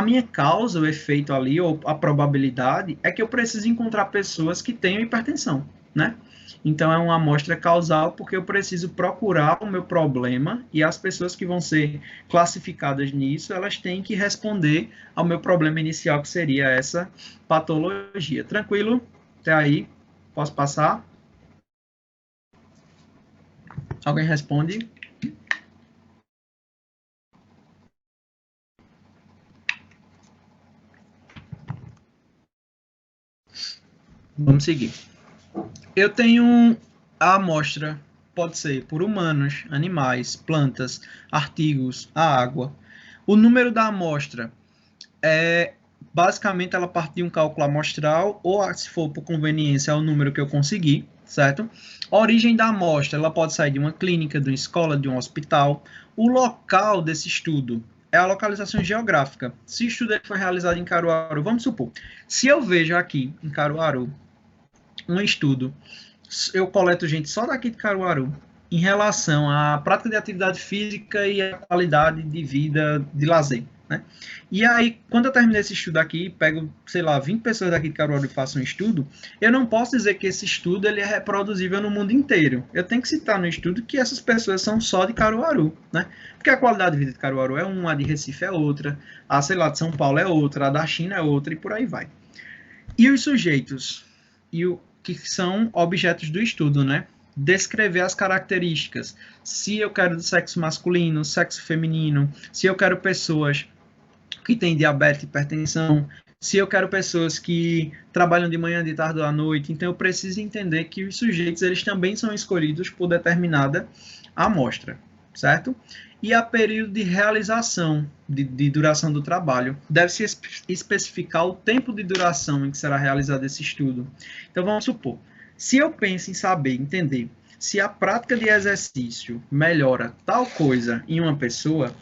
minha causa, o efeito ali, ou a probabilidade, é que eu preciso encontrar pessoas que tenham hipertensão, né? Então, é uma amostra causal porque eu preciso procurar o meu problema e as pessoas que vão ser classificadas nisso, elas têm que responder ao meu problema inicial, que seria essa patologia. Tranquilo? Até aí? Posso passar? Alguém responde? Vamos seguir. Eu tenho a amostra, pode ser por humanos, animais, plantas, artigos, a água. O número da amostra basicamente ela parte de um cálculo amostral, ou se for por conveniência, é o número que eu consegui, certo? A origem da amostra, ela pode sair de uma clínica, de uma escola, de um hospital. O local desse estudo é a localização geográfica. Se o estudo foi realizado em Caruaru, vamos supor, se eu vejo aqui em Caruaru um estudo, eu coleto gente só daqui de Caruaru, em relação à prática de atividade física e à qualidade de vida, de lazer, né? E aí, quando eu terminei esse estudo aqui, pego, sei lá, 20 pessoas daqui de Caruaru e faço um estudo, eu não posso dizer que esse estudo ele é reproduzível no mundo inteiro. Eu tenho que citar no estudo que essas pessoas são só de Caruaru, né? Porque a qualidade de vida de Caruaru é uma, a de Recife é outra, a, sei lá, de São Paulo é outra, a da China é outra e por aí vai. E os sujeitos? E o que são objetos do estudo, né? Descrever as características. Se eu quero do sexo masculino, sexo feminino, se eu quero pessoas que têm diabetes, hipertensão, se eu quero pessoas que trabalham de manhã, de tarde ou à noite. Então, eu preciso entender que os sujeitos eles também são escolhidos por determinada amostra, certo? E a período de realização, de duração do trabalho. Deve-se especificar o tempo de duração em que será realizado esse estudo. Então, vamos supor, se eu penso em saber, entender, se a prática de exercício melhora tal coisa em uma pessoa,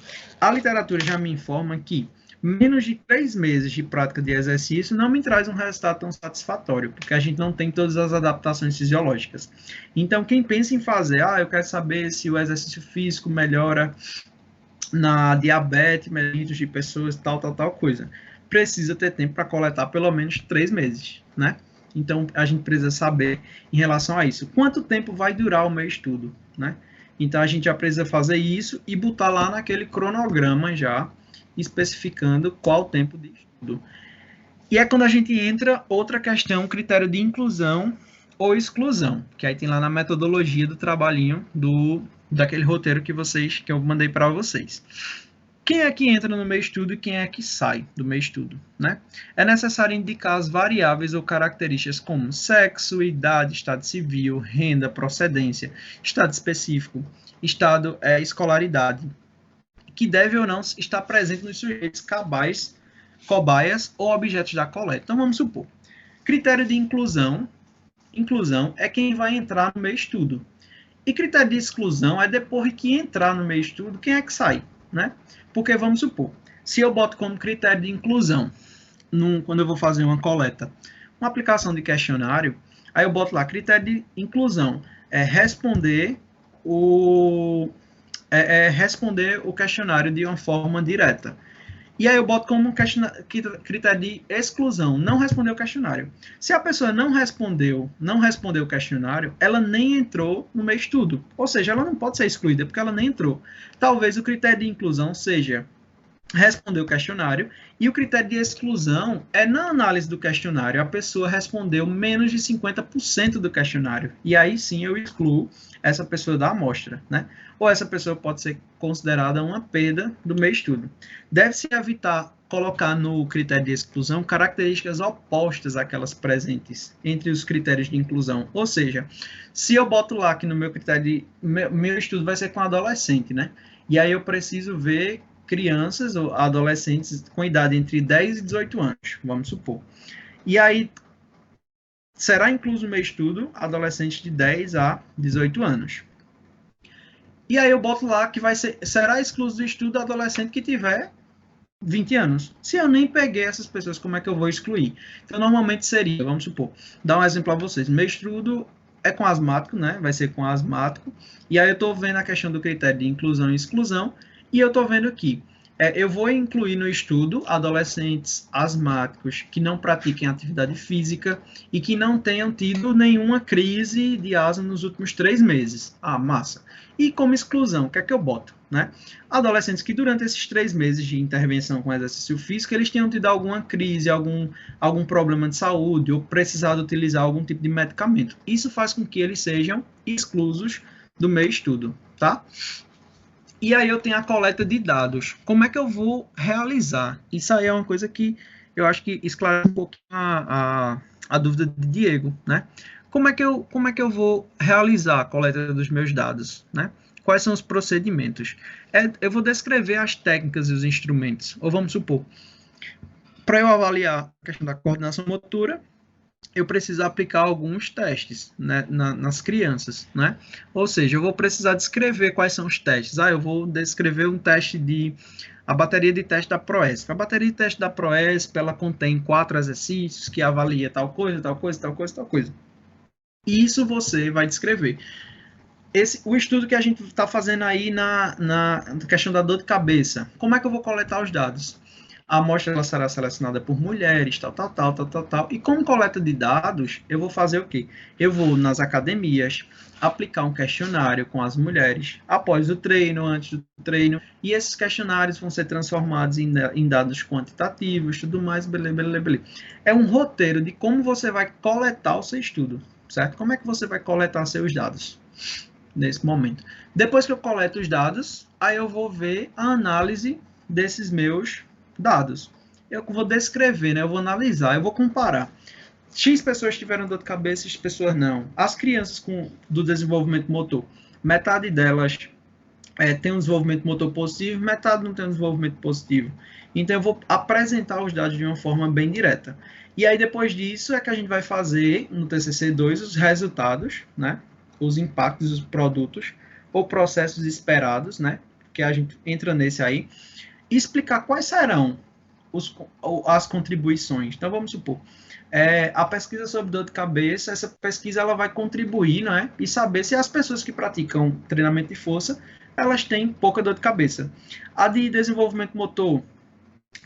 a literatura já me informa que menos de 3 meses de prática de exercício não me traz um resultado tão satisfatório, porque a gente não tem todas as adaptações fisiológicas. Então, quem pensa em fazer, eu quero saber se o exercício físico melhora na diabetes, mellitus de pessoas, tal coisa, precisa ter tempo para coletar pelo menos 3 meses, né? Então, a gente precisa saber em relação a isso. Quanto tempo vai durar o meu estudo, né? Então, a gente já precisa fazer isso e botar lá naquele cronograma já, especificando qual o tempo de estudo. E é quando a gente entra outra questão, critério de inclusão ou exclusão, que aí tem lá na metodologia do trabalhinho daquele roteiro que eu mandei para vocês. Quem é que entra no meu estudo e quem é que sai do meu estudo, né? É necessário indicar as variáveis ou características como sexo, idade, estado civil, renda, procedência, estado específico, estado, escolaridade, que deve ou não estar presente nos sujeitos cobaias ou objetos da coleta. Então, vamos supor, critério de inclusão é quem vai entrar no meu estudo. E critério de exclusão é depois que entrar no meu estudo, quem é que sai, né? Porque, vamos supor, se eu boto como critério de inclusão, quando eu vou fazer uma coleta, uma aplicação de questionário, aí eu boto lá, critério de inclusão, responder o questionário de uma forma direta. E aí eu boto como critério de exclusão, não responder o questionário. Se a pessoa não respondeu o questionário, ela nem entrou no meu estudo. Ou seja, ela não pode ser excluída porque ela nem entrou. Talvez o critério de inclusão seja responder o questionário, e o critério de exclusão é, na análise do questionário, a pessoa respondeu menos de 50% do questionário, e aí sim eu excluo essa pessoa da amostra, né? Ou essa pessoa pode ser considerada uma perda do meu estudo. Deve-se evitar colocar no critério de exclusão características opostas àquelas presentes entre os critérios de inclusão. Ou seja, se eu boto lá que no meu critério meu estudo vai ser com adolescente, né? E aí eu preciso ver crianças ou adolescentes com idade entre 10 e 18 anos, vamos supor. E aí, será incluso no meu estudo adolescentes de 10 a 18 anos. E aí eu boto lá que será excluso do estudo adolescente que tiver 20 anos. Se eu nem peguei essas pessoas, como é que eu vou excluir? Então, normalmente seria, vamos supor, dar um exemplo a vocês. Meu estudo é com asmático, né? Vai ser com asmático. E aí eu estou vendo a questão do critério de inclusão e exclusão. E eu estou vendo aqui, Eu vou incluir no estudo adolescentes asmáticos que não pratiquem atividade física e que não tenham tido nenhuma crise de asma nos últimos 3 meses. Ah, massa. E como exclusão, o que é que eu boto? Né? Adolescentes que durante esses 3 meses de intervenção com exercício físico, eles tenham tido alguma crise, algum problema de saúde ou precisado utilizar algum tipo de medicamento. Isso faz com que eles sejam exclusos do meu estudo, tá? E aí eu tenho a coleta de dados. Como é que eu vou realizar? Isso aí é uma coisa que eu acho que esclarece um pouquinho a dúvida de Diego, né? Como é que eu vou realizar a coleta dos meus dados, né? Quais são os procedimentos? Eu vou descrever as técnicas e os instrumentos. Ou vamos supor, para eu avaliar a questão da coordenação motora, eu preciso aplicar alguns testes, né, nas crianças, né? Ou seja, eu vou precisar descrever quais são os testes. Eu vou descrever um teste a bateria de teste da ProESP. A bateria de teste da ProESP, ela contém 4 exercícios que avalia tal coisa, tal coisa, tal coisa, tal coisa. Isso você vai descrever. O estudo que a gente está fazendo aí na questão da dor de cabeça. Como é que eu vou coletar os dados? A amostra ela será selecionada por mulheres, tal. E como coleta de dados, eu vou fazer o quê? Eu vou nas academias aplicar um questionário com as mulheres após o treino, antes do treino, e esses questionários vão ser transformados em dados quantitativos, tudo mais, beleza. É um roteiro de como você vai coletar o seu estudo, certo? Como é que você vai coletar seus dados nesse momento? Depois que eu coleto os dados, aí eu vou ver a análise desses meus dados. Eu vou descrever, né? Eu vou analisar, eu vou comparar. X pessoas tiveram dor de cabeça, X pessoas não. As crianças do desenvolvimento motor, metade delas tem um desenvolvimento motor positivo, metade não tem um desenvolvimento positivo. Então eu vou apresentar os dados de uma forma bem direta. E aí depois disso é que a gente vai fazer no TCC2 os resultados, né? Os impactos dos produtos ou processos esperados, né? Que a gente entra nesse aí, e explicar quais serão as contribuições. Então, vamos supor, a pesquisa sobre dor de cabeça, essa pesquisa ela vai contribuir, né, e saber se as pessoas que praticam treinamento de força, elas têm pouca dor de cabeça. A de desenvolvimento motor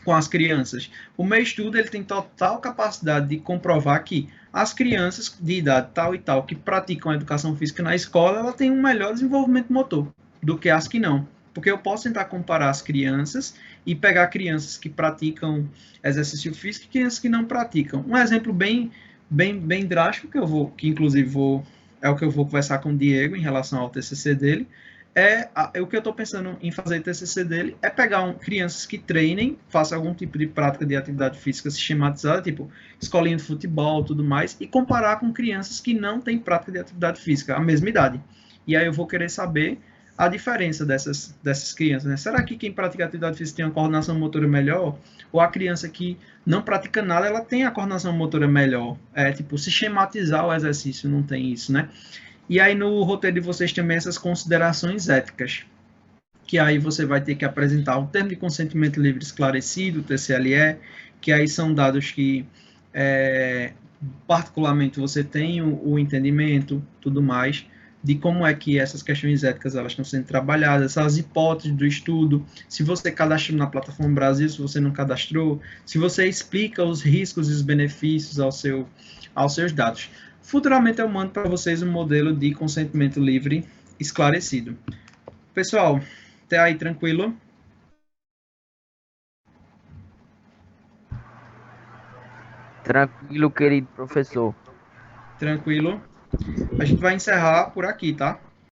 com as crianças, o meu estudo ele tem total capacidade de comprovar que as crianças de idade tal e tal que praticam a educação física na escola, ela tem um melhor desenvolvimento motor do que as que não. Porque eu posso tentar comparar as crianças e pegar crianças que praticam exercício físico e crianças que não praticam. Um exemplo bem drástico que inclusive é o que eu vou conversar com o Diego em relação ao TCC dele. O que eu estou pensando em fazer TCC dele é pegar crianças que treinem, façam algum tipo de prática de atividade física sistematizada, tipo escolinha de futebol, tudo mais, e comparar com crianças que não têm prática de atividade física, a mesma idade. E aí eu vou querer saber a diferença dessas crianças, né? Será que quem pratica atividade física tem uma coordenação motora melhor? Ou a criança que não pratica nada, ela tem a coordenação motora melhor? Tipo, sistematizar o exercício não tem isso, né? E aí no roteiro de vocês também essas considerações éticas, que aí você vai ter que apresentar o termo de consentimento livre esclarecido, TCLE, que aí são dados que particularmente você tem o entendimento, tudo mais, de como é que essas questões éticas elas estão sendo trabalhadas, as hipóteses do estudo, se você cadastrou na plataforma Brasil, se você não cadastrou, se você explica os riscos e os benefícios aos seus dados. Futuramente eu mando para vocês um modelo de consentimento livre esclarecido. Pessoal, até aí tranquilo? Tranquilo, querido professor. Tranquilo. A gente vai encerrar por aqui, tá?